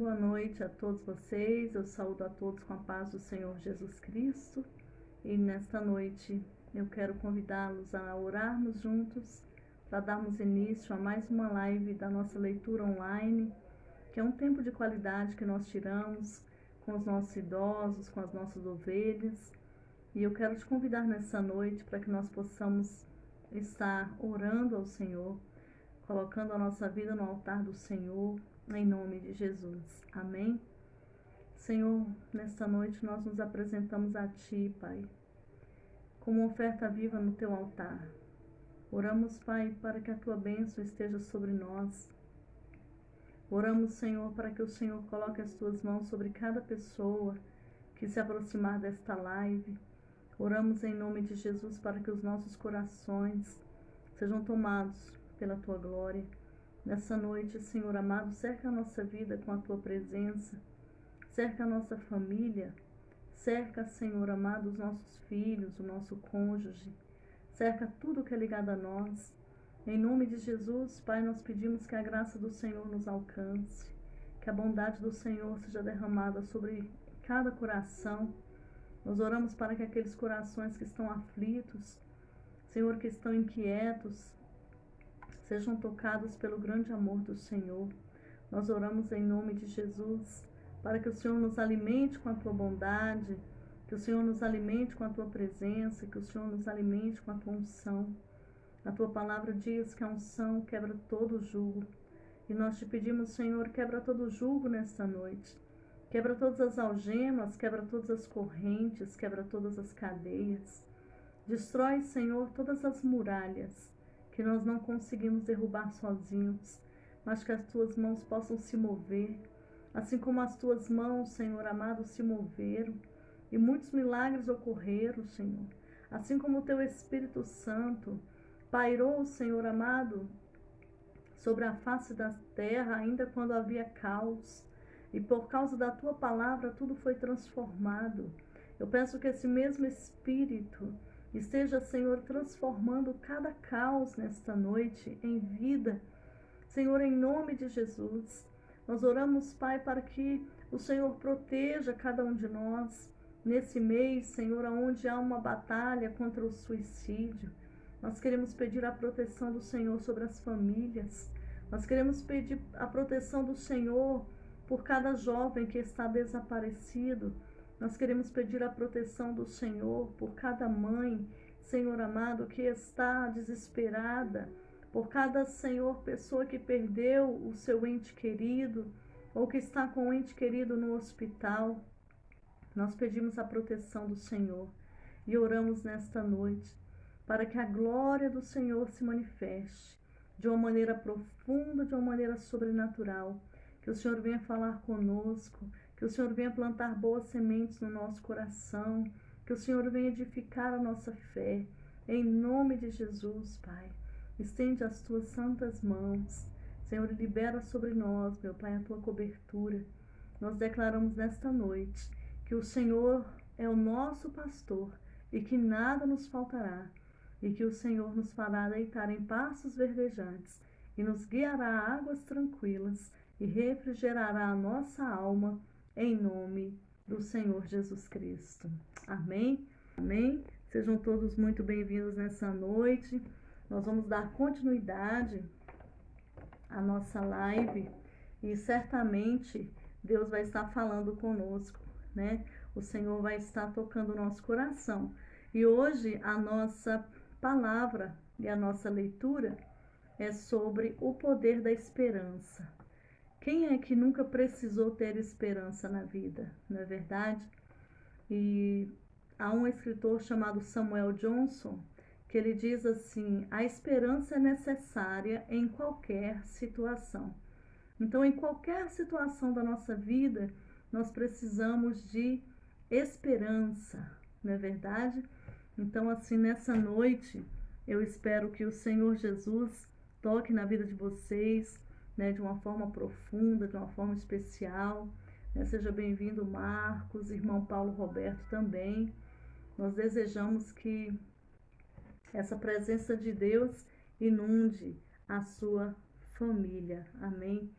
Boa noite a todos vocês, eu saúdo a todos com a paz do Senhor Jesus Cristo e nesta noite eu quero convidá-los a orarmos juntos para darmos início a mais uma live da nossa leitura online, que é um tempo de qualidade que nós tiramos com os nossos idosos, com as nossas ovelhas, e eu quero te convidar nessa noite para que nós possamos estar orando ao Senhor, colocando a nossa vida no altar do Senhor, em nome de Jesus. Amém? Senhor, nesta noite nós nos apresentamos a Ti, Pai, como oferta viva no Teu altar. Oramos, Pai, para que a Tua bênção esteja sobre nós. Oramos, Senhor, para que o Senhor coloque as Tuas mãos sobre cada pessoa que se aproximar desta live. Oramos em nome de Jesus para que os nossos corações sejam tomados pela Tua glória. Nessa noite, Senhor amado, cerca a nossa vida com a Tua presença, cerca a nossa família, cerca, Senhor amado, os nossos filhos, o nosso cônjuge, cerca tudo que é ligado a nós. Em nome de Jesus, Pai, nós pedimos que a graça do Senhor nos alcance, que a bondade do Senhor seja derramada sobre cada coração. Nós oramos para que aqueles corações que estão aflitos, Senhor, que estão inquietos, sejam tocados pelo grande amor do Senhor. Nós oramos em nome de Jesus, para que o Senhor nos alimente com a Tua bondade, que o Senhor nos alimente com a Tua presença, que o Senhor nos alimente com a Tua unção. A Tua palavra diz que a unção quebra todo o jugo. E nós te pedimos, Senhor, quebra todo o jugo nesta noite. Quebra todas as algemas, quebra todas as correntes, quebra todas as cadeias. Destrói, Senhor, todas as muralhas que nós não conseguimos derrubar sozinhos, mas que as Tuas mãos possam se mover, assim como as Tuas mãos, Senhor amado, se moveram, e muitos milagres ocorreram, Senhor, assim como o Teu Espírito Santo pairou, Senhor amado, sobre a face da terra, ainda quando havia caos, e por causa da Tua palavra tudo foi transformado. Eu peço que esse mesmo Espírito esteja, Senhor, transformando cada caos nesta noite em vida. Senhor, em nome de Jesus, nós oramos, Pai, para que o Senhor proteja cada um de nós nesse mês, Senhor, onde há uma batalha contra o suicídio. Nós queremos pedir a proteção do Senhor sobre as famílias. Nós queremos pedir a proteção do Senhor por cada jovem que está desaparecido. Nós queremos pedir a proteção do Senhor por cada mãe, Senhor amado, que está desesperada, por cada, Senhor, pessoa que perdeu o seu ente querido, ou que está com o ente querido no hospital. Nós pedimos a proteção do Senhor e oramos nesta noite para que a glória do Senhor se manifeste de uma maneira profunda, de uma maneira sobrenatural, que o Senhor venha falar conosco, que o Senhor venha plantar boas sementes no nosso coração, que o Senhor venha edificar a nossa fé, em nome de Jesus, Pai. Estende as Tuas santas mãos, Senhor, e libera sobre nós, meu Pai, a Tua cobertura. Nós declaramos nesta noite que o Senhor é o nosso pastor e que nada nos faltará, e que o Senhor nos fará deitar em pastos verdejantes e nos guiará a águas tranquilas e refrigerará a nossa alma, em nome do Senhor Jesus Cristo. Amém? Amém? Sejam todos muito bem-vindos nessa noite. Nós vamos dar continuidade à nossa live e certamente Deus vai estar falando conosco, né? O Senhor vai estar tocando o nosso coração. E hoje a nossa palavra e a nossa leitura é sobre o poder da esperança. Quem é que nunca precisou ter esperança na vida, não é verdade? E há um escritor chamado Samuel Johnson que ele diz assim: a esperança é necessária em qualquer situação. Então, em qualquer situação da nossa vida, nós precisamos de esperança, não é verdade? Então, assim, nessa noite, eu espero que o Senhor Jesus toque na vida de vocês, né, de uma forma profunda, de uma forma especial. Né? Seja bem-vindo, Marcos, irmão Paulo Roberto também. Nós desejamos que essa presença de Deus inunde a sua família. Amém?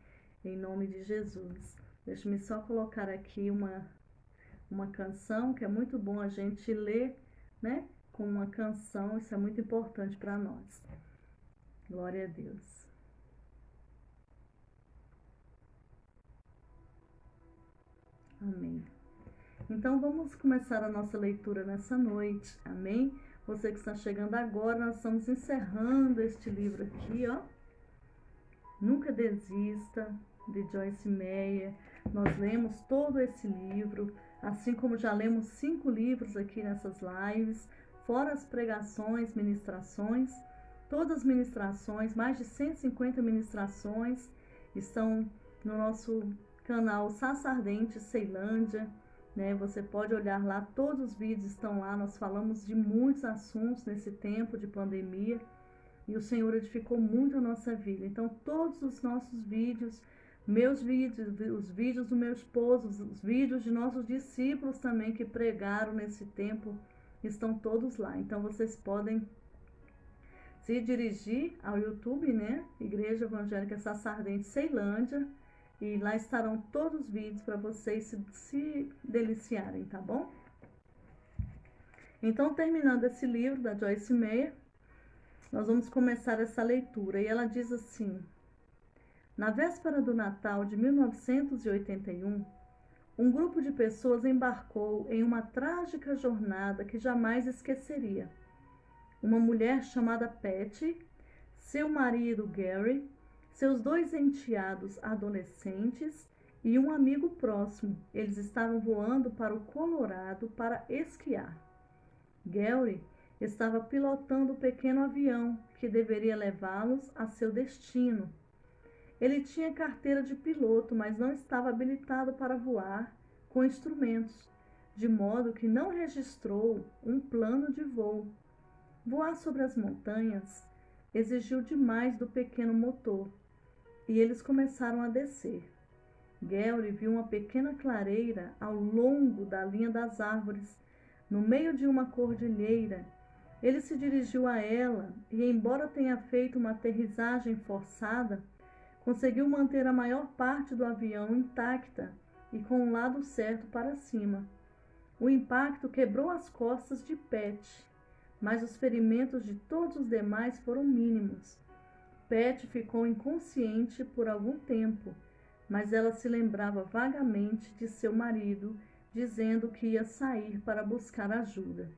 Em nome de Jesus. Deixa-me só colocar aqui uma canção, que é muito bom a gente ler, né? Com uma canção, isso é muito importante para nós. Glória a Deus. Amém. Então vamos começar a nossa leitura nessa noite, amém? Você que está chegando agora, nós estamos encerrando este livro aqui, ó. Nunca Desista, de Joyce Meyer. Nós lemos todo esse livro, assim como já lemos 5 livros aqui nessas lives, fora as pregações, ministrações. Todas as ministrações, mais de 150 ministrações, estão no nosso canal Saça Ardente Ceilândia, né? Você pode olhar lá, todos os vídeos estão lá. Nós falamos de muitos assuntos nesse tempo de pandemia e o Senhor edificou muito a nossa vida. Então, todos os nossos vídeos, meus vídeos, os vídeos do meu esposo, os vídeos de nossos discípulos também que pregaram nesse tempo, estão todos lá. Então, vocês podem se dirigir ao YouTube, né? Igreja Evangélica Saça Ardente Ceilândia, e lá estarão todos os vídeos para vocês se deliciarem, tá bom? Então, terminando esse livro da Joyce Meyer, nós vamos começar essa leitura. E ela diz assim: na véspera do Natal de 1981, um grupo de pessoas embarcou em uma trágica jornada que jamais esqueceria. Uma mulher chamada Patty, seu marido Gary, seus 2 enteados adolescentes e um amigo próximo. Eles estavam voando para o Colorado para esquiar. Gary estava pilotando o pequeno avião que deveria levá-los a seu destino. Ele tinha carteira de piloto, mas não estava habilitado para voar com instrumentos, de modo que não registrou um plano de voo. Voar sobre as montanhas exigiu demais do pequeno motor, e eles começaram a descer. Gary viu uma pequena clareira ao longo da linha das árvores, no meio de uma cordilheira. Ele se dirigiu a ela e, embora tenha feito uma aterrissagem forçada, conseguiu manter a maior parte do avião intacta e com o lado certo para cima. O impacto quebrou as costas de Patty, mas os ferimentos de todos os demais foram mínimos. Patty ficou inconsciente por algum tempo, mas ela se lembrava vagamente de seu marido dizendo que ia sair para buscar ajuda.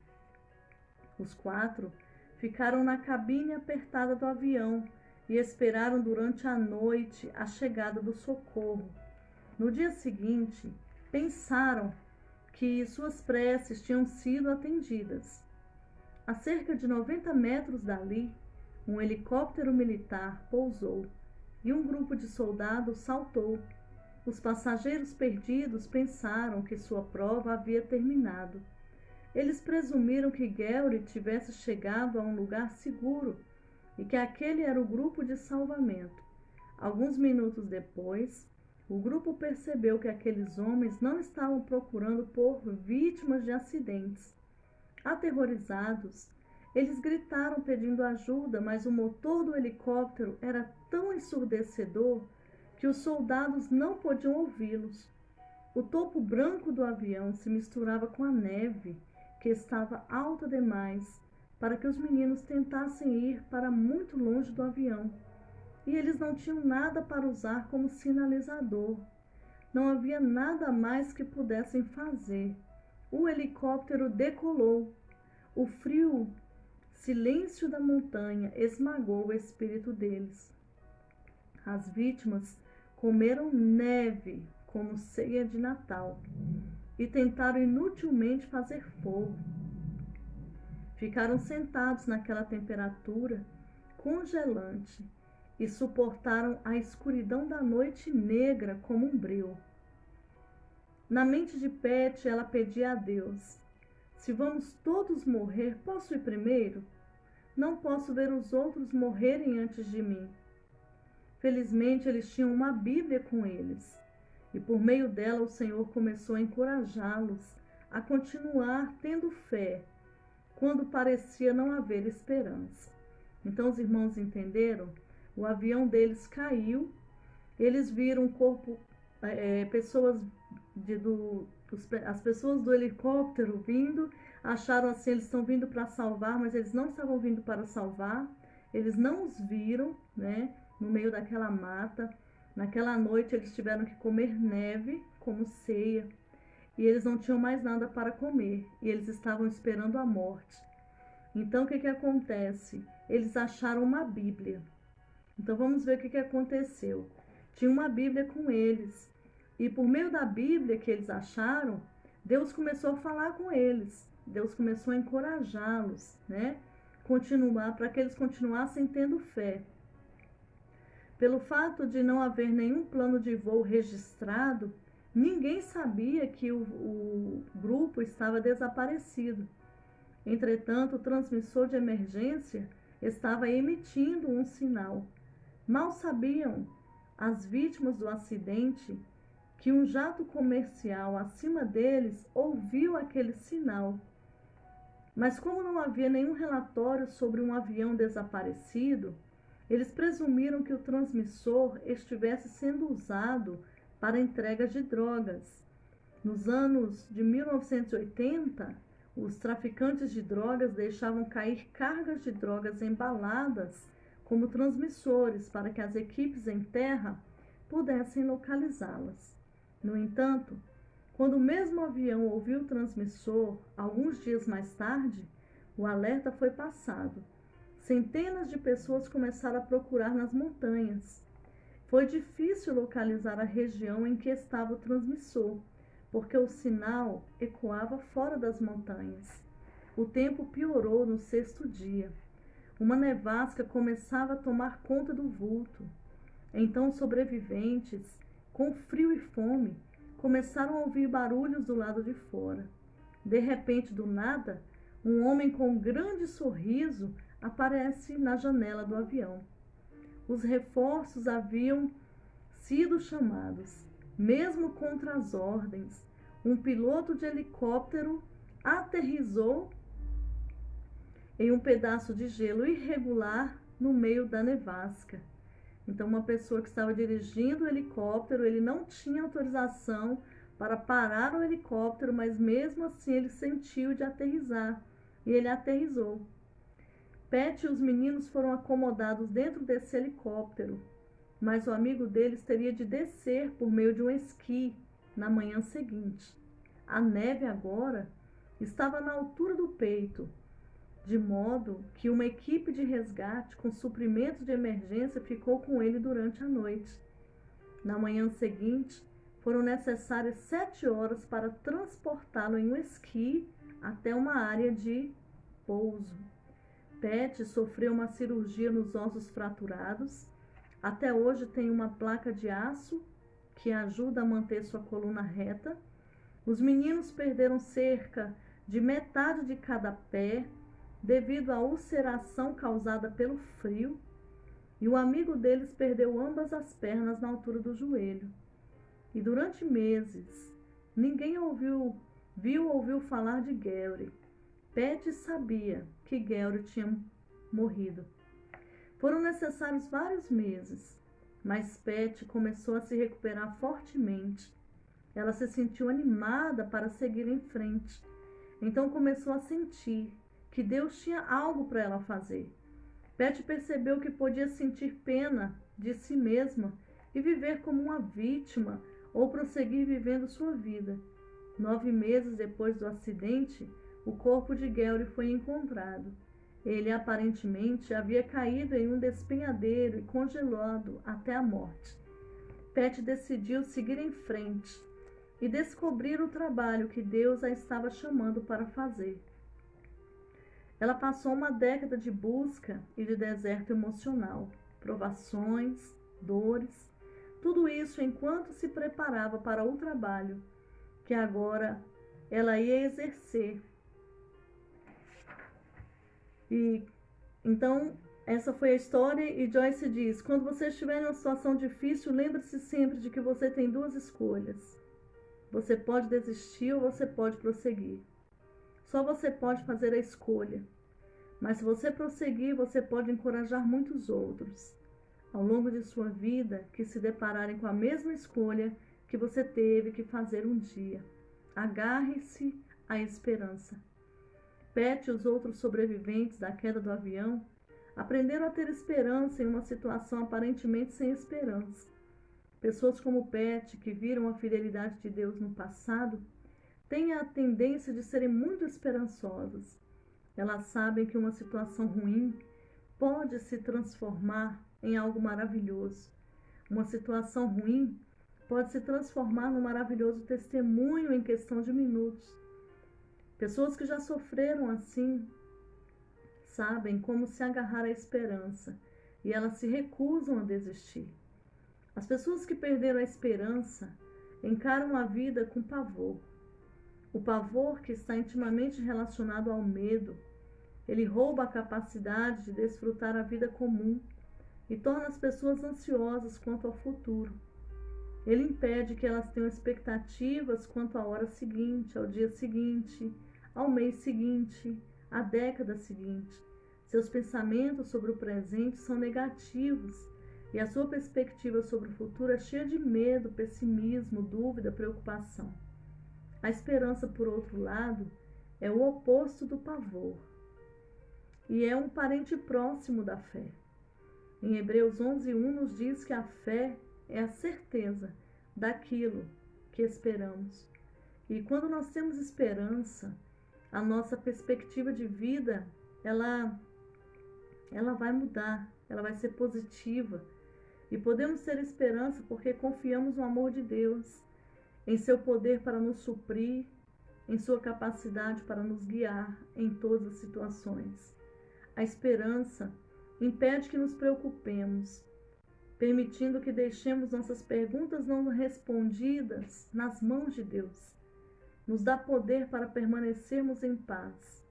Os 4 ficaram na cabine apertada do avião e esperaram durante a noite a chegada do socorro. No dia seguinte, pensaram que suas preces tinham sido atendidas. A cerca de 90 metros dali, um helicóptero militar pousou e um grupo de soldados saltou. Os passageiros perdidos pensaram que sua prova havia terminado. Eles presumiram que Gary tivesse chegado a um lugar seguro e que aquele era o grupo de salvamento. Alguns minutos depois, o grupo percebeu que aqueles homens não estavam procurando por vítimas de acidentes. Aterrorizados, eles gritaram pedindo ajuda, mas o motor do helicóptero era tão ensurdecedor que os soldados não podiam ouvi-los. O topo branco do avião se misturava com a neve, que estava alta demais para que os meninos tentassem ir para muito longe do avião. E eles não tinham nada para usar como sinalizador. Não havia nada mais que pudessem fazer. O helicóptero decolou. O frio silêncio da montanha esmagou o espírito deles. As vítimas comeram neve como ceia de Natal e tentaram inutilmente fazer fogo. Ficaram sentados naquela temperatura congelante e suportaram a escuridão da noite negra como um breu. Na mente de Patty, ela pedia a Deus: se vamos todos morrer, posso ir primeiro? Não posso ver os outros morrerem antes de mim. Felizmente, eles tinham uma Bíblia com eles, e por meio dela o Senhor começou a encorajá-los a continuar tendo fé, quando parecia não haver esperança. Então os irmãos entenderam? O avião deles caiu, eles viram o corpo pessoas as pessoas do helicóptero vindo, acharam assim, eles estão vindo para salvar, mas eles não estavam vindo para salvar, eles não os viram, né, no meio daquela mata. Naquela noite eles tiveram que comer neve como ceia, e eles não tinham mais nada para comer, e eles estavam esperando a morte. Então o que acontece? Eles acharam uma Bíblia. Então vamos ver o que aconteceu. Tinha uma Bíblia com eles, e por meio da Bíblia que eles acharam, Deus começou a falar com eles. Deus começou a encorajá-los, né? Para que eles continuassem tendo fé. Pelo fato de não haver nenhum plano de voo registrado, ninguém sabia que o grupo estava desaparecido. Entretanto, o transmissor de emergência estava emitindo um sinal. Mal sabiam as vítimas do acidente que um jato comercial acima deles ouviu aquele sinal. Mas como não havia nenhum relatório sobre um avião desaparecido, eles presumiram que o transmissor estivesse sendo usado para entrega de drogas. Nos anos de 1980, os traficantes de drogas deixavam cair cargas de drogas embaladas como transmissores para que as equipes em terra pudessem localizá-las. No entanto, quando o mesmo avião ouviu o transmissor, alguns dias mais tarde, o alerta foi passado. Centenas de pessoas começaram a procurar nas montanhas. Foi difícil localizar a região em que estava o transmissor, porque o sinal ecoava fora das montanhas. O tempo piorou no 6º dia. Uma nevasca começava a tomar conta do vulto. Então os sobreviventes, com frio e fome, começaram a ouvir barulhos do lado de fora. De repente, do nada, um homem com um grande sorriso aparece na janela do avião. Os reforços haviam sido chamados. Mesmo contra as ordens, um piloto de helicóptero aterrissou em um pedaço de gelo irregular no meio da nevasca. Então, uma pessoa que estava dirigindo o helicóptero, ele não tinha autorização para parar o helicóptero, mas mesmo assim ele sentiu de aterrissar, e ele aterrissou. Pat e os meninos foram acomodados dentro desse helicóptero, mas o amigo deles teria de descer por meio de um esqui na manhã seguinte. A neve agora estava na altura do peito, de modo que uma equipe de resgate com suprimentos de emergência ficou com ele durante a noite. Na manhã seguinte, foram necessárias 7 horas para transportá-lo em um esqui até uma área de pouso. Pat sofreu uma cirurgia nos ossos fraturados. Até hoje tem uma placa de aço que ajuda a manter sua coluna reta. Os meninos perderam cerca de metade de cada pé devido à ulceração causada pelo frio, e o amigo deles perdeu ambas as pernas na altura do joelho. E durante meses, ninguém ouviu falar de Gary. Pat sabia que Gary tinha morrido. Foram necessários vários meses, mas Pat começou a se recuperar fortemente. Ela se sentiu animada para seguir em frente. Então começou a sentir que Deus tinha algo para ela fazer. Pat percebeu que podia sentir pena de si mesma e viver como uma vítima ou prosseguir vivendo sua vida. 9 meses depois do acidente, o corpo de Gary foi encontrado. Ele aparentemente havia caído em um despenhadeiro e congelado até a morte. Pat decidiu seguir em frente e descobrir o trabalho que Deus a estava chamando para fazer. Ela passou uma década de busca e de deserto emocional, provações, dores, tudo isso enquanto se preparava para o trabalho que agora ela ia exercer. E então essa foi a história, e Joyce diz: quando você estiver em uma situação difícil, lembre-se sempre de que você tem 2 escolhas. Você pode desistir ou você pode prosseguir. Só você pode fazer a escolha. Mas se você prosseguir, você pode encorajar muitos outros. Ao longo de sua vida, que se depararem com a mesma escolha, que você teve que fazer um dia. Agarre-se à esperança. Pat e os outros sobreviventes da queda do avião aprenderam a ter esperança em uma situação aparentemente sem esperança. Pessoas como Pat, que viram a fidelidade de Deus no passado, têm a tendência de serem muito esperançosas. Elas sabem que uma situação ruim pode se transformar em algo maravilhoso. Uma situação ruim pode se transformar num maravilhoso testemunho em questão de minutos. Pessoas que já sofreram assim sabem como se agarrar à esperança e elas se recusam a desistir. As pessoas que perderam a esperança encaram a vida com pavor. O pavor, que está intimamente relacionado ao medo, ele rouba a capacidade de desfrutar a vida comum e torna as pessoas ansiosas quanto ao futuro. Ele impede que elas tenham expectativas quanto à hora seguinte, ao dia seguinte, ao mês seguinte, à década seguinte. Seus pensamentos sobre o presente são negativos e a sua perspectiva sobre o futuro é cheia de medo, pessimismo, dúvida, preocupação. A esperança, por outro lado, é o oposto do pavor e é um parente próximo da fé. Em Hebreus 11:1 nos diz que a fé é a certeza daquilo que esperamos. E quando nós temos esperança, a nossa perspectiva de vida, ela vai mudar, ela vai ser positiva. E podemos ter esperança porque confiamos no amor de Deus, em seu poder para nos suprir, em sua capacidade para nos guiar em todas as situações. A esperança impede que nos preocupemos, permitindo que deixemos nossas perguntas não respondidas nas mãos de Deus. Nos dá poder para permanecermos em paz.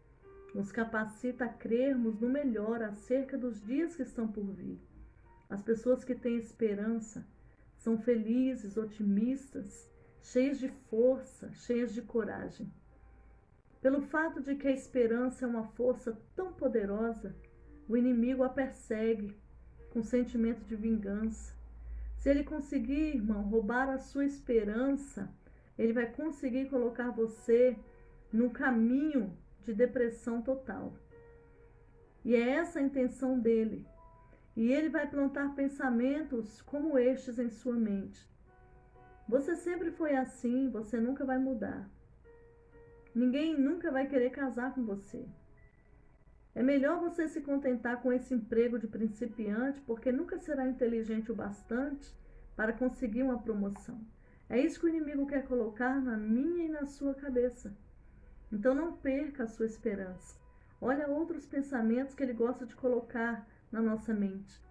Nos capacita a crermos no melhor acerca dos dias que estão por vir. As pessoas que têm esperança são felizes, otimistas, cheias de força, cheias de coragem. Pelo fato de que a esperança é uma força tão poderosa, o inimigo a persegue com sentimento de vingança. Se ele conseguir, irmão, roubar a sua esperança, ele vai conseguir colocar você num caminho de depressão total. E é essa a intenção dele. E ele vai plantar pensamentos como estes em sua mente. Você sempre foi assim, você nunca vai mudar. Ninguém nunca vai querer casar com você. É melhor você se contentar com esse emprego de principiante, porque nunca será inteligente o bastante para conseguir uma promoção. É isso que o inimigo quer colocar na minha e na sua cabeça. Então não perca a sua esperança. Olha outros pensamentos que ele gosta de colocar na nossa mente.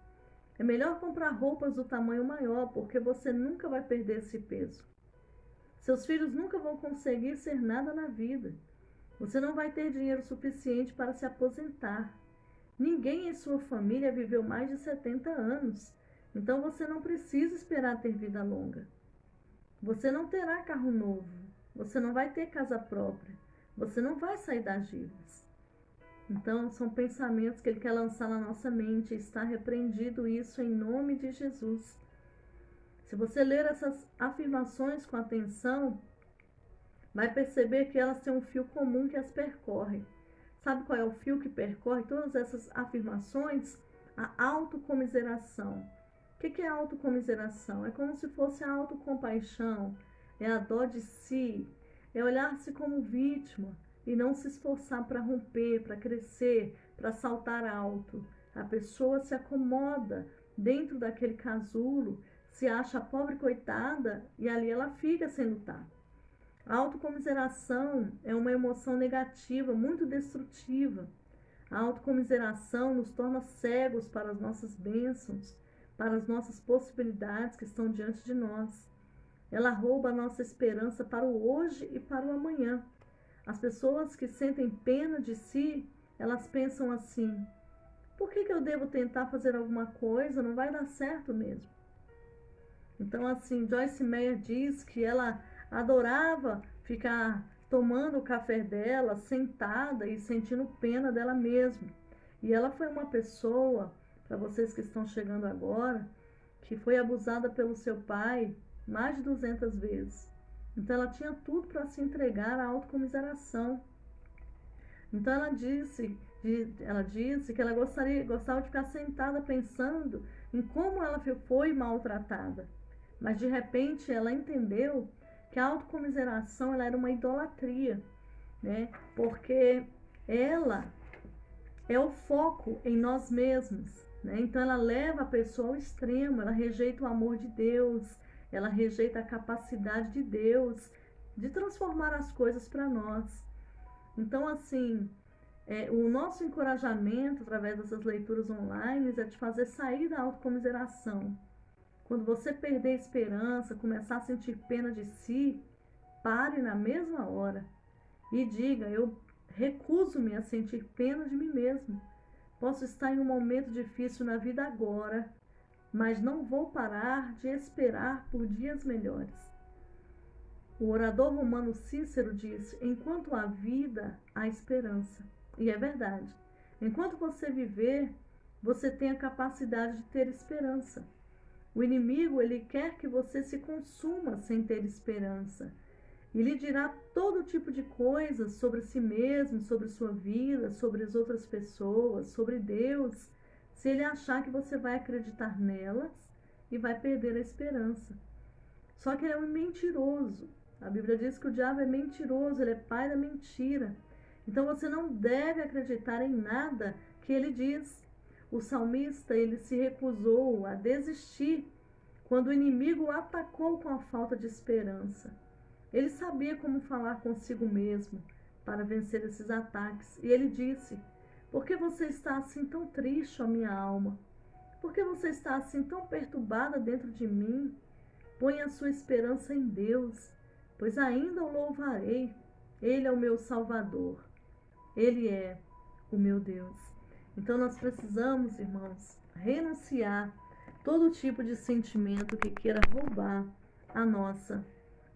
É melhor comprar roupas do tamanho maior, porque você nunca vai perder esse peso. Seus filhos nunca vão conseguir ser nada na vida. Você não vai ter dinheiro suficiente para se aposentar. Ninguém em sua família viveu mais de 70 anos. Então você não precisa esperar ter vida longa. Você não terá carro novo. Você não vai ter casa própria. Você não vai sair das dívidas. Então, são pensamentos que ele quer lançar na nossa mente. Está repreendido isso em nome de Jesus. Se você ler essas afirmações com atenção, vai perceber que elas têm um fio comum que as percorre. Sabe qual é o fio que percorre todas essas afirmações? A autocomiseração. O que é a autocomiseração? É como se fosse a autocompaixão, é a dó de si, é olhar-se como vítima e não se esforçar para romper, para crescer, para saltar alto. A pessoa se acomoda dentro daquele casulo, se acha pobre coitada e ali ela fica sem lutar. A autocomiseração é uma emoção negativa, muito destrutiva. A autocomiseração nos torna cegos para as nossas bênçãos, para as nossas possibilidades que estão diante de nós. Ela rouba a nossa esperança para o hoje e para o amanhã. As pessoas que sentem pena de si, elas pensam assim: por que eu devo tentar fazer alguma coisa? Não vai dar certo mesmo. Então, assim, Joyce Meyer diz que ela adorava ficar tomando o café dela, sentada e sentindo pena dela mesma. E ela foi uma pessoa, para vocês que estão chegando agora, que foi abusada pelo seu pai mais de 200 vezes. Então ela tinha tudo para se entregar à autocomiseração. Então ela disse que ela gostava de ficar sentada pensando em como ela foi maltratada. Mas de repente ela entendeu que a autocomiseração ela era uma idolatria, né? Porque ela é o foco em nós mesmos, né? Então ela leva a pessoa ao extremo, ela rejeita o amor de Deus, ela rejeita a capacidade de Deus de transformar as coisas para nós. Então, assim, o nosso encorajamento através dessas leituras online é te fazer sair da autocomiseração. Quando você perder a esperança, começar a sentir pena de si, pare na mesma hora e diga: eu recuso-me a sentir pena de mim mesmo. Posso estar em um momento difícil na vida agora, mas não vou parar de esperar por dias melhores. O orador romano Cícero disse: enquanto há vida, há esperança. E é verdade. Enquanto você viver, você tem a capacidade de ter esperança. O inimigo, ele quer que você se consuma sem ter esperança. E lhe dirá todo tipo de coisas sobre si mesmo, sobre sua vida, sobre as outras pessoas, sobre Deus, se ele achar que você vai acreditar nelas e vai perder a esperança. Só que ele é um mentiroso. A Bíblia diz que o diabo é mentiroso, ele é pai da mentira. Então você não deve acreditar em nada que ele diz. O salmista, ele se recusou a desistir quando o inimigo o atacou com a falta de esperança. Ele sabia como falar consigo mesmo para vencer esses ataques. E ele disse: por que você está assim tão triste, ó minha alma? Por que você está assim tão perturbada dentro de mim? Ponha a sua esperança em Deus, pois ainda o louvarei. Ele é o meu Salvador. Ele é o meu Deus. Então nós precisamos, irmãos, renunciar todo tipo de sentimento que queira roubar a nossa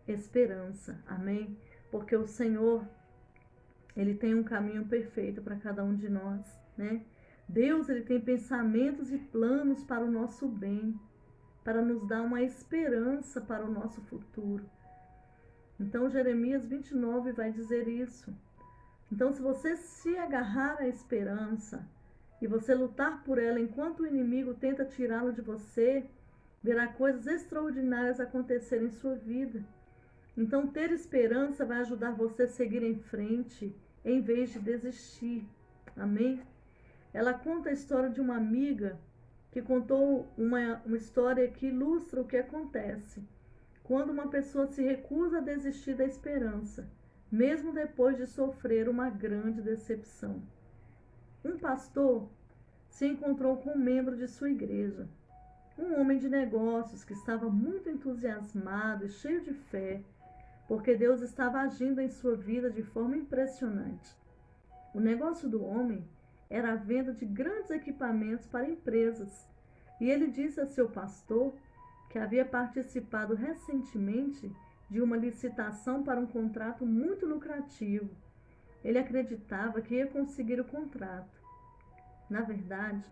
esperança. Amém? Porque o Senhor, ele tem um caminho perfeito para cada um de nós, né? Deus, ele tem pensamentos e planos para o nosso bem, para nos dar uma esperança para o nosso futuro. Então Jeremias 29 vai dizer isso. Então, se você se agarrar à esperança e você lutar por ela enquanto o inimigo tenta tirá-lo de você, verá coisas extraordinárias acontecer em sua vida. Então, ter esperança vai ajudar você a seguir em frente em vez de desistir. Amém? Ela conta a história de uma amiga que contou uma história que ilustra o que acontece quando uma pessoa se recusa a desistir da esperança, mesmo depois de sofrer uma grande decepção. Um pastor se encontrou com um membro de sua igreja, um homem de negócios que estava muito entusiasmado e cheio de fé, porque Deus estava agindo em sua vida de forma impressionante. O negócio do homem era a venda de grandes equipamentos para empresas, e ele disse a seu pastor que havia participado recentemente de uma licitação para um contrato muito lucrativo. Ele acreditava que ia conseguir o contrato. Na verdade,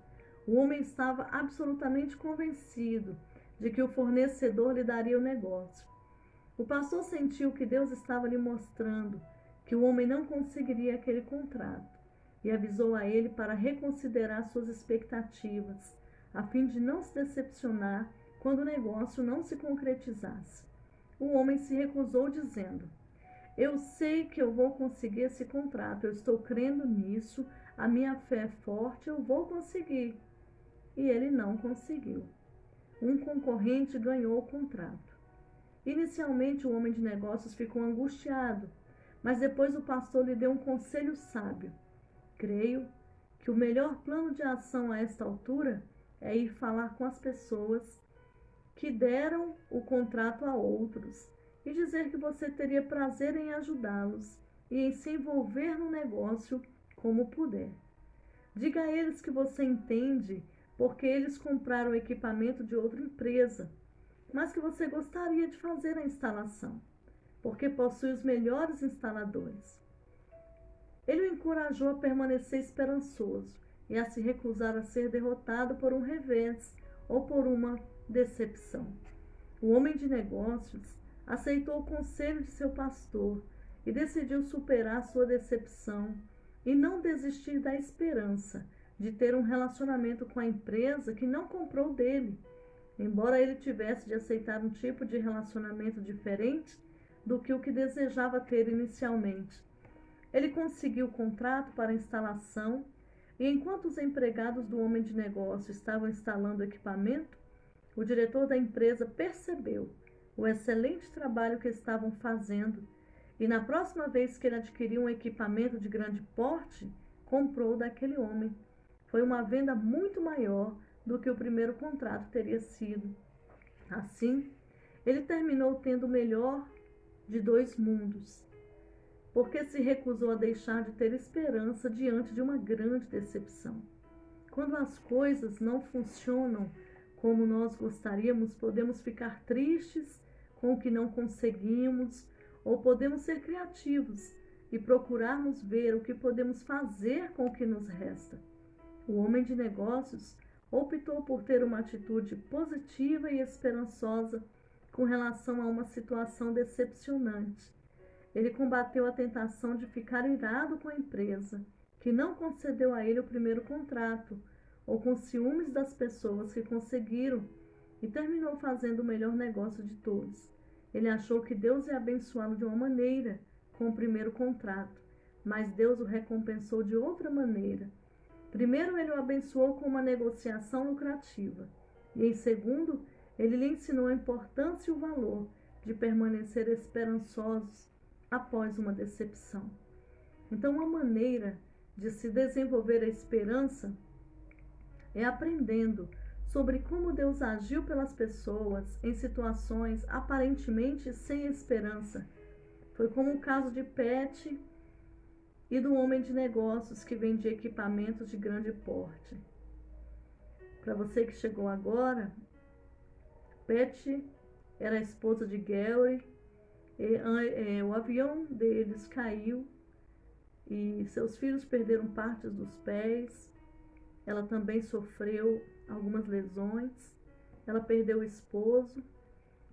o homem estava absolutamente convencido de que o fornecedor lhe daria o negócio. O pastor sentiu que Deus estava lhe mostrando que o homem não conseguiria aquele contrato e avisou a ele para reconsiderar suas expectativas, a fim de não se decepcionar quando o negócio não se concretizasse. O homem se recusou, dizendo: eu sei que eu vou conseguir esse contrato, eu estou crendo nisso, a minha fé é forte, eu vou conseguir. E ele não conseguiu. Um concorrente ganhou o contrato. Inicialmente, o homem de negócios ficou angustiado, mas depois o pastor lhe deu um conselho sábio. Creio que o melhor plano de ação a esta altura é ir falar com as pessoas que deram o contrato a outros e dizer que você teria prazer em ajudá-los e em se envolver no negócio como puder. Diga a eles que você entende porque eles compraram o equipamento de outra empresa, mas que você gostaria de fazer a instalação, porque possui os melhores instaladores. Ele o encorajou a permanecer esperançoso e a se recusar a ser derrotado por um revés ou por uma decepção. O homem de negócios aceitou o conselho de seu pastor e decidiu superar sua decepção e não desistir da esperança de ter um relacionamento com a empresa que não comprou dele, embora ele tivesse de aceitar um tipo de relacionamento diferente do que o que desejava ter inicialmente. Ele conseguiu o contrato para a instalação e, enquanto os empregados do homem de negócio estavam instalando o equipamento, o diretor da empresa percebeu o excelente trabalho que estavam fazendo e, na próxima vez que ele adquiriu um equipamento de grande porte, comprou daquele homem. Foi uma venda muito maior do que o primeiro contrato teria sido. Assim, ele terminou tendo o melhor de dois mundos, porque se recusou a deixar de ter esperança diante de uma grande decepção. Quando as coisas não funcionam como nós gostaríamos, podemos ficar tristes com o que não conseguimos, ou podemos ser criativos e procurarmos ver o que podemos fazer com o que nos resta. O homem de negócios optou por ter uma atitude positiva e esperançosa com relação a uma situação decepcionante. Ele combateu a tentação de ficar irado com a empresa, que não concedeu a ele o primeiro contrato, ou com ciúmes das pessoas que conseguiram, e terminou fazendo o melhor negócio de todos. Ele achou que Deus ia abençoá-lo de uma maneira com o primeiro contrato, mas Deus o recompensou de outra maneira. Primeiro, ele o abençoou com uma negociação lucrativa, e em segundo, ele lhe ensinou a importância e o valor de permanecer esperançosos após uma decepção. Então, uma maneira de se desenvolver a esperança é aprendendo sobre como Deus agiu pelas pessoas em situações aparentemente sem esperança. Foi como o caso de Pet e do homem de negócios que vendia equipamentos de grande porte. Para você que chegou agora, Pet era a esposa de Gary. O avião deles caiu e seus filhos perderam partes dos pés. Ela também sofreu algumas lesões. Ela perdeu o esposo,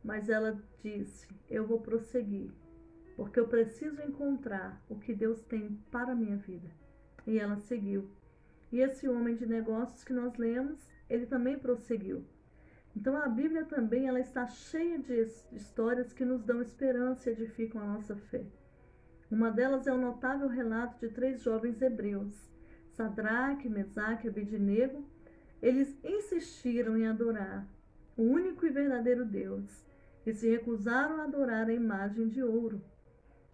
mas ela disse: eu vou prosseguir, porque eu preciso encontrar o que Deus tem para a minha vida. E ela seguiu. E esse homem de negócios que nós lemos, ele também prosseguiu. Então a Bíblia também ela está cheia de histórias que nos dão esperança e edificam a nossa fé. Uma delas é o notável relato de 3 jovens hebreus, Sadraque, Mesaque e Abednego. Eles insistiram em adorar o único e verdadeiro Deus e se recusaram a adorar a imagem de ouro.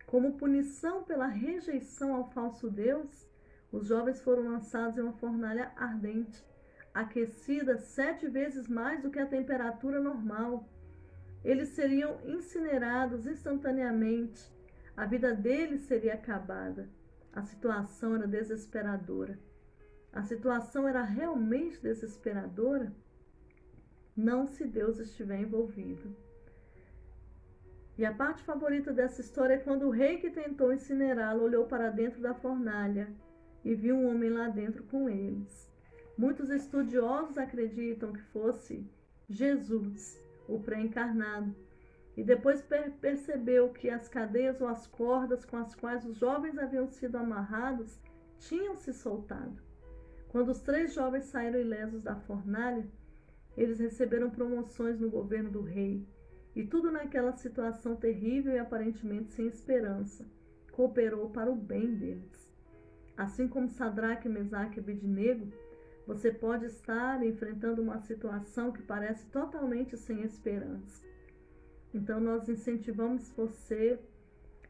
Como punição pela rejeição ao falso Deus, os jovens foram lançados em uma fornalha ardente, aquecida 7 vezes mais do que a temperatura normal. Eles seriam incinerados instantaneamente. A vida deles seria acabada. A situação era desesperadora. A situação era realmente desesperadora? Não, se Deus estiver envolvido. E a parte favorita dessa história é quando o rei que tentou incinerá-lo olhou para dentro da fornalha e viu um homem lá dentro com eles. Muitos estudiosos acreditam que fosse Jesus, o pré-encarnado, e depois percebeu que as cadeias ou as cordas com as quais os jovens haviam sido amarrados tinham se soltado. Quando os 3 jovens saíram ilesos da fornalha, eles receberam promoções no governo do rei, e tudo naquela situação terrível e aparentemente sem esperança cooperou para o bem deles. Assim como Sadraque, Mesaque e Abednego, você pode estar enfrentando uma situação que parece totalmente sem esperança. Então nós incentivamos você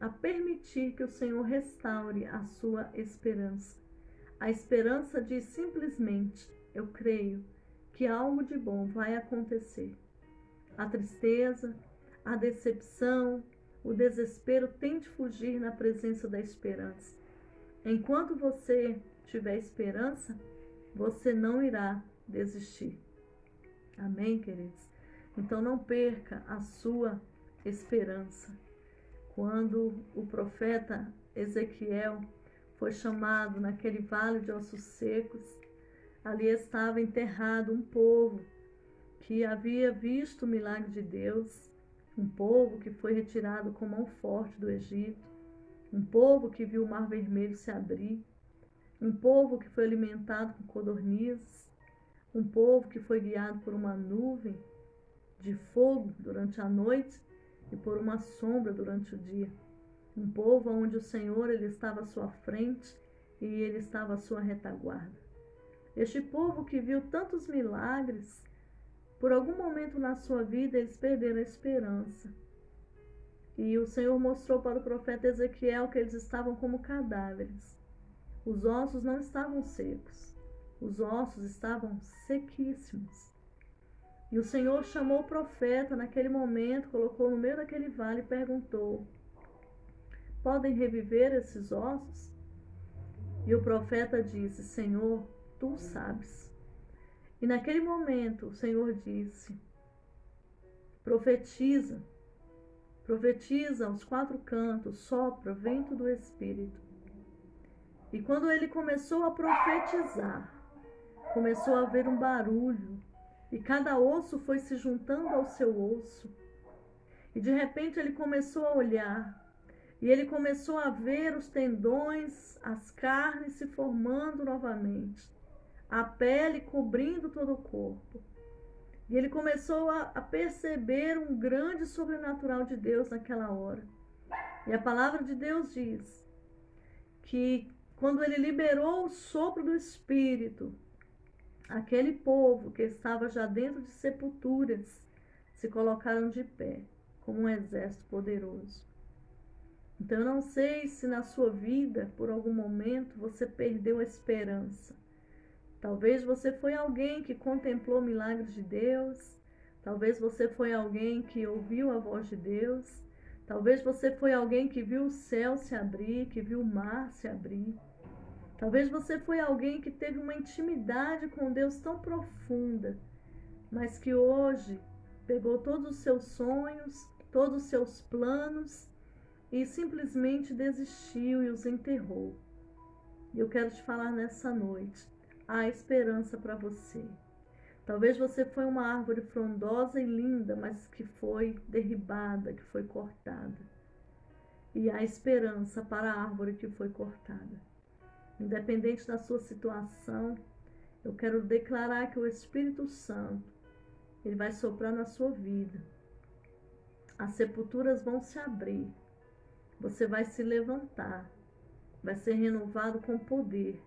a permitir que o Senhor restaure a sua esperança. A esperança diz simplesmente: eu creio que algo de bom vai acontecer. A tristeza, a decepção, o desespero têm de fugir na presença da esperança. Enquanto você tiver esperança, você não irá desistir. Amém, queridos? Então não perca a sua esperança. Quando o profeta Ezequiel foi chamado naquele vale de ossos secos, ali estava enterrado um povo que havia visto o milagre de Deus, um povo que foi retirado com mão forte do Egito, um povo que viu o Mar Vermelho se abrir, um povo que foi alimentado com codornizes, um povo que foi guiado por uma nuvem de fogo durante a noite e por uma sombra durante o dia. Um povo onde o Senhor ele estava à sua frente e ele estava à sua retaguarda. Este povo que viu tantos milagres, por algum momento na sua vida eles perderam a esperança. E o Senhor mostrou para o profeta Ezequiel que eles estavam como cadáveres. Os ossos não estavam secos, os ossos estavam sequíssimos. E o Senhor chamou o profeta naquele momento, colocou no meio daquele vale e perguntou: podem reviver esses ossos? E o profeta disse: Senhor, tu sabes. E naquele momento o Senhor disse: profetiza, profetiza aos quatro cantos, sopra vento do Espírito. E quando ele começou a profetizar, começou a haver um barulho, e cada osso foi se juntando ao seu osso. E de repente ele começou a olhar, e ele começou a ver os tendões, as carnes se formando novamente, a pele cobrindo todo o corpo. E ele começou a perceber um grande sobrenatural de Deus naquela hora. E a palavra de Deus diz que quando ele liberou o sopro do Espírito, aquele povo que estava já dentro de sepulturas se colocaram de pé, como um exército poderoso. Então eu não sei se na sua vida, por algum momento, você perdeu a esperança. Talvez você foi alguém que contemplou milagres de Deus, talvez você foi alguém que ouviu a voz de Deus, talvez você foi alguém que viu o céu se abrir, que viu o mar se abrir. Talvez você foi alguém que teve uma intimidade com Deus tão profunda, mas que hoje pegou todos os seus sonhos, todos os seus planos e simplesmente desistiu e os enterrou. E eu quero te falar nessa noite, há esperança para você. Talvez você foi uma árvore frondosa e linda, mas que foi derribada, que foi cortada. E há esperança para a árvore que foi cortada. Independente da sua situação, eu quero declarar que o Espírito Santo, ele vai soprar na sua vida. As sepulturas vão se abrir. Você vai se levantar, vai ser renovado com poder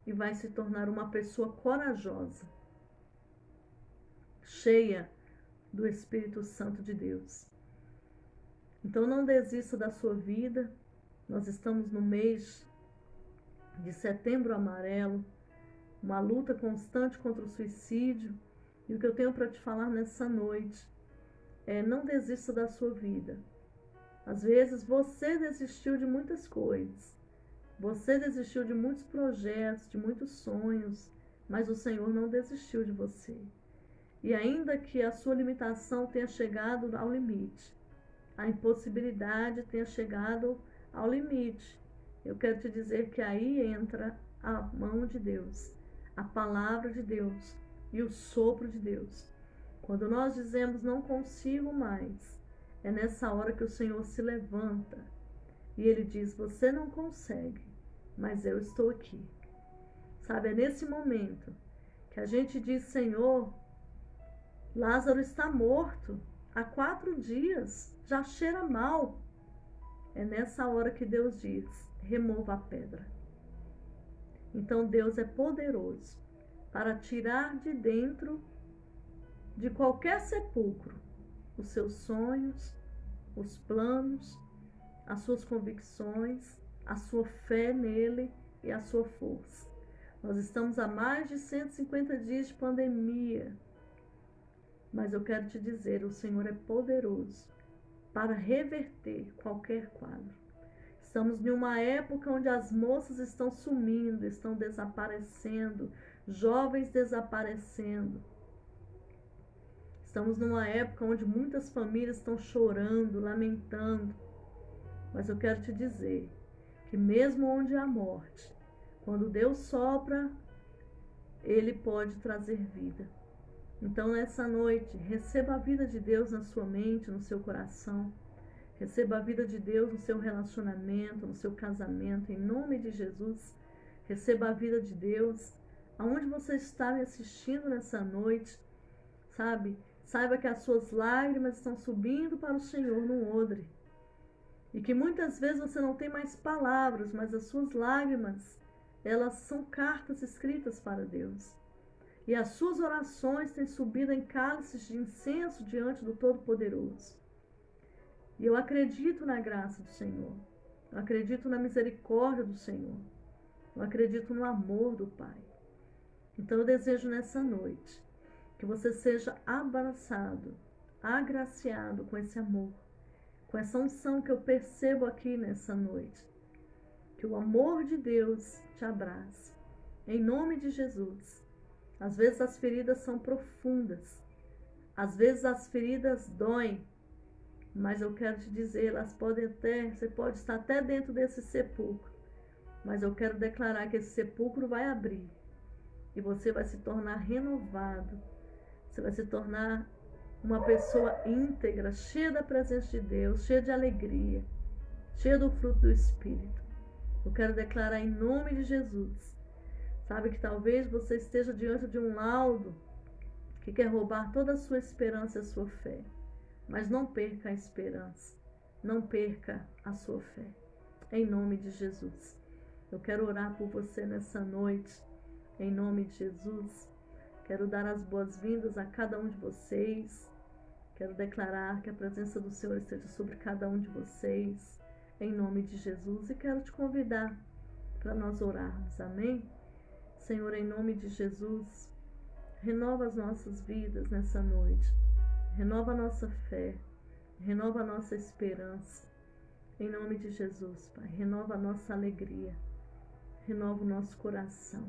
e vai se tornar uma pessoa corajosa, cheia do Espírito Santo de Deus. Então não desista da sua vida. Nós estamos no mês de Setembro Amarelo, uma luta constante contra o suicídio. E o que eu tenho para te falar nessa noite é: não desista da sua vida. Às vezes você desistiu de muitas coisas, você desistiu de muitos projetos, de muitos sonhos, mas o Senhor não desistiu de você. E ainda que a sua limitação tenha chegado ao limite, a impossibilidade tenha chegado ao limite, eu quero te dizer que aí entra a mão de Deus, a palavra de Deus e o sopro de Deus. Quando nós dizemos não consigo mais, é nessa hora que o Senhor se levanta e Ele diz: você não consegue, mas eu estou aqui. Sabe, é nesse momento que a gente diz: Senhor, Lázaro está morto há 4 dias, já cheira mal. É nessa hora que Deus diz: remova a pedra. Então Deus é poderoso para tirar de dentro de qualquer sepulcro os seus sonhos, os planos, as suas convicções, a sua fé nele e a sua força. Nós estamos há mais de 150 dias de pandemia, mas eu quero te dizer, o Senhor é poderoso para reverter qualquer quadro. Estamos em uma época onde as moças estão sumindo, estão desaparecendo, jovens desaparecendo. Estamos numa época onde muitas famílias estão chorando, lamentando. Mas eu quero te dizer que mesmo onde há morte, quando Deus sopra, Ele pode trazer vida. Então, nessa noite, receba a vida de Deus na sua mente, no seu coração. Receba a vida de Deus no seu relacionamento, no seu casamento, em nome de Jesus. Receba a vida de Deus aonde você está me assistindo nessa noite, sabe? Saiba que as suas lágrimas estão subindo para o Senhor no odre. E que muitas vezes você não tem mais palavras, mas as suas lágrimas, elas são cartas escritas para Deus. E as suas orações têm subido em cálices de incenso diante do Todo-Poderoso. E eu acredito na graça do Senhor. Eu acredito na misericórdia do Senhor. Eu acredito no amor do Pai. Então eu desejo nessa noite que você seja abraçado, agraciado com esse amor, com essa unção que eu percebo aqui nessa noite. Que o amor de Deus te abrace. Em nome de Jesus. Às vezes as feridas são profundas. Às vezes as feridas doem. Mas eu quero te dizer, elas podem até, você pode estar até dentro desse sepulcro. Mas eu quero declarar que esse sepulcro vai abrir. E você vai se tornar renovado. Você vai se tornar uma pessoa íntegra, cheia da presença de Deus, cheia de alegria, cheia do fruto do Espírito. Eu quero declarar em nome de Jesus. Sabe que talvez você esteja diante de um laudo que quer roubar toda a sua esperança e a sua fé. Mas não perca a esperança, não perca a sua fé. Em nome de Jesus. Eu quero orar por você nessa noite. Em nome de Jesus. Quero dar as boas-vindas a cada um de vocês. Quero declarar que a presença do Senhor esteja sobre cada um de vocês. Em nome de Jesus. E quero te convidar para nós orarmos. Amém? Senhor, em nome de Jesus, renova as nossas vidas nessa noite. Renova a nossa fé. Renova a nossa esperança. Em nome de Jesus, Pai. Renova a nossa alegria. Renova o nosso coração.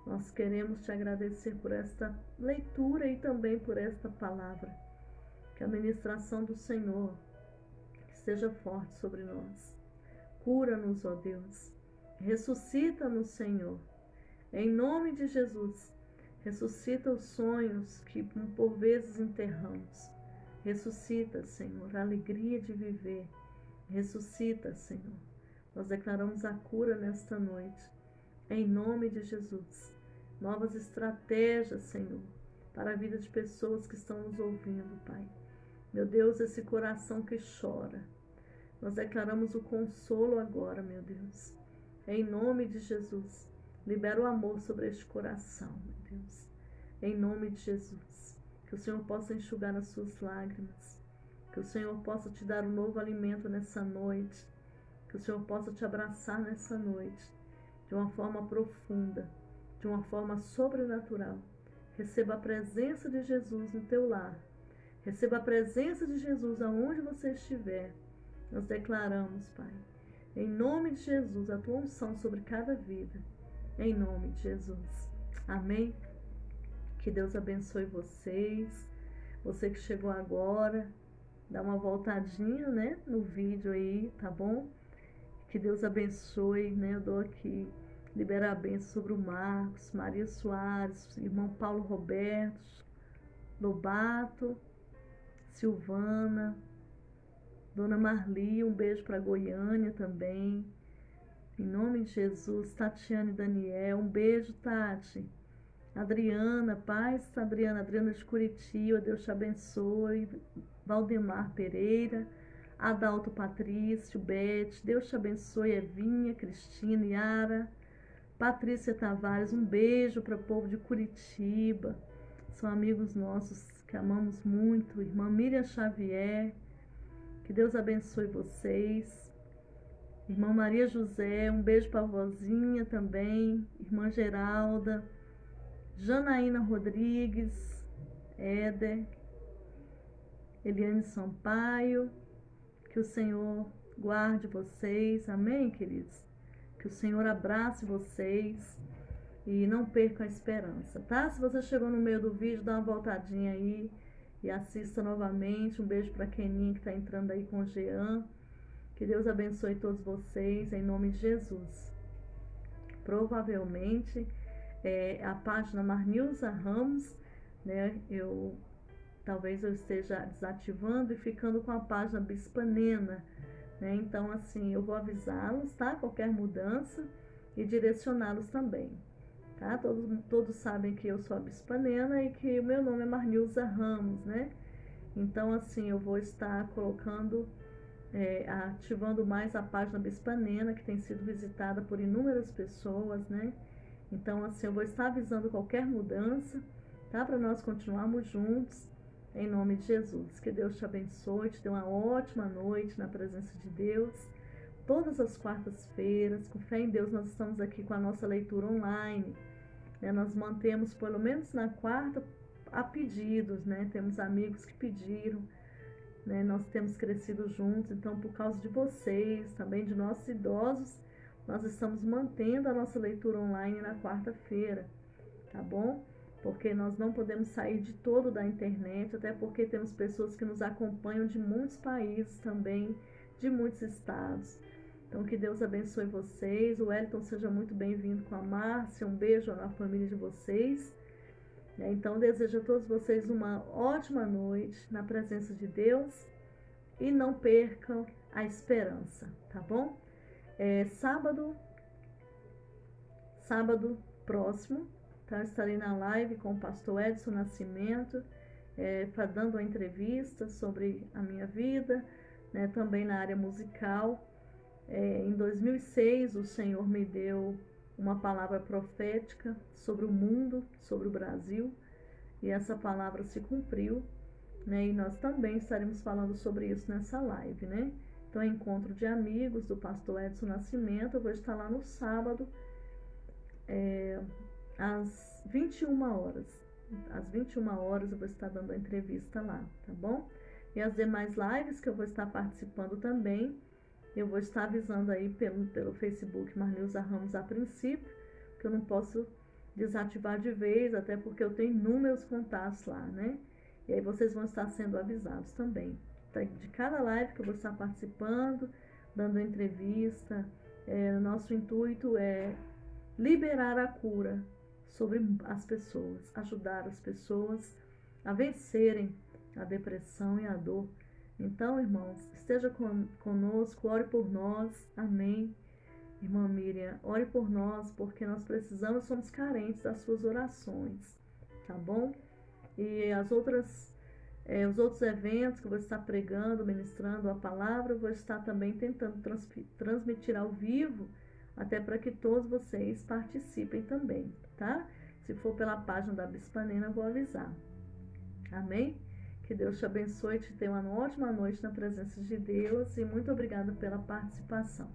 Nós queremos te agradecer por esta leitura e também por esta palavra. Que a ministração do Senhor esteja forte sobre nós. Cura-nos, ó Deus. Ressuscita-nos, Senhor. Em nome de Jesus, ressuscita os sonhos que por vezes enterramos. Ressuscita, Senhor, a alegria de viver. Ressuscita, Senhor. Nós declaramos a cura nesta noite. Em nome de Jesus. Novas estratégias, Senhor, para a vida de pessoas que estão nos ouvindo, Pai. Meu Deus, esse coração que chora. Nós declaramos o consolo agora, meu Deus. Em nome de Jesus. Libera o amor sobre este coração, meu Deus. Em nome de Jesus. Que o Senhor possa enxugar as suas lágrimas. Que o Senhor possa te dar um novo alimento nessa noite. Que o Senhor possa te abraçar nessa noite. De uma forma profunda. De uma forma sobrenatural. Receba a presença de Jesus no teu lar. Receba a presença de Jesus aonde você estiver. Nós declaramos, Pai. Em nome de Jesus, a tua unção sobre cada vida. Em nome de Jesus. Amém? Que Deus abençoe vocês. Você que chegou agora, dá uma voltadinha, né, no vídeo aí, tá bom? Que Deus abençoe, né? Eu dou aqui, liberar a bênção sobre o Marcos, Maria Soares, irmão Paulo Roberto, Lobato, Silvana, Dona Marli, um beijo para Goiânia também. Em nome de Jesus, Tatiane e Daniel, um beijo, Tati. Adriana, paz, Adriana de Curitiba, Deus te abençoe. Valdemar Pereira, Adalto Patrício, Beth, Deus te abençoe. Evinha, Cristina, Yara, Patrícia Tavares, um beijo para o povo de Curitiba. São amigos nossos que amamos muito. Irmã Miriam Xavier, que Deus abençoe vocês. Irmã Maria José, um beijo para a vozinha também. Irmã Geralda, Janaína Rodrigues, Éder, Eliane Sampaio. Que o Senhor guarde vocês. Amém, queridos? Que o Senhor abrace vocês e não percam a esperança, tá? Se você chegou no meio do vídeo, dá uma voltadinha aí e assista novamente. Um beijo para a Keninha que está entrando aí com o Jean. Que Deus abençoe todos vocês, em nome de Jesus. Provavelmente, a página Marnilza Ramos, né? Talvez eu esteja desativando e ficando com a página Bispa Nena, né? Então, assim, eu vou avisá-los, tá? Qualquer mudança e direcioná-los também, tá? Todos sabem que eu sou a Bispa Nena e que o meu nome é Marnilza Ramos, né? Então, assim, eu vou estar colocando, ativando mais a página Bispa Nena, que tem sido visitada por inúmeras pessoas, né? Então, assim, eu vou estar avisando qualquer mudança, tá? Para nós continuarmos juntos, em nome de Jesus. Que Deus te abençoe, te dê uma ótima noite na presença de Deus. Todas as quartas-feiras, com fé em Deus, nós estamos aqui com a nossa leitura online, né? Nós mantemos, pelo menos na quarta, a pedidos, né? Temos amigos que pediram, né? Nós temos crescido juntos, então por causa de vocês, também de nossos idosos, nós estamos mantendo a nossa leitura online na quarta-feira, tá bom? Porque nós não podemos sair de todo da internet, até porque temos pessoas que nos acompanham de muitos países também, de muitos estados. Então, que Deus abençoe vocês. O Wellington seja muito bem-vindo com a Márcia. Um beijo na família de vocês. Então, desejo a todos vocês uma ótima noite na presença de Deus e não percam a esperança, tá bom? Sábado próximo, tá? Estarei na live com o pastor Edson Nascimento, dando uma entrevista sobre a minha vida, né? Também na área musical. Em 2006, o Senhor me deu uma palavra profética sobre o mundo, sobre o Brasil, e essa palavra se cumpriu, né? E nós também estaremos falando sobre isso nessa live, né? Então, encontro de amigos do pastor Edson Nascimento, eu vou estar lá no sábado, às 21 horas. Às 21 horas eu vou estar dando a entrevista lá, tá bom? E as demais lives que eu vou estar participando também, eu vou estar avisando aí pelo Facebook Marnilza Ramos a princípio, que eu não posso desativar de vez, até porque eu tenho inúmeros contatos lá, né? E aí vocês vão estar sendo avisados também. De cada live que eu vou estar participando, dando entrevista, nosso intuito é liberar a cura sobre as pessoas, ajudar as pessoas a vencerem a depressão e a dor. Então, irmãos, esteja conosco, ore por nós, amém. Irmã Miriam, ore por nós, porque nós precisamos, somos carentes das suas orações, tá bom? E os outros eventos que eu vou estar pregando, ministrando a palavra, eu vou estar também tentando transmitir ao vivo, até para que todos vocês participem também, tá? Se for pela página da Bispa Nena, eu vou avisar. Amém? Que Deus te abençoe e te tenha uma ótima noite na presença de Deus e muito obrigada pela participação.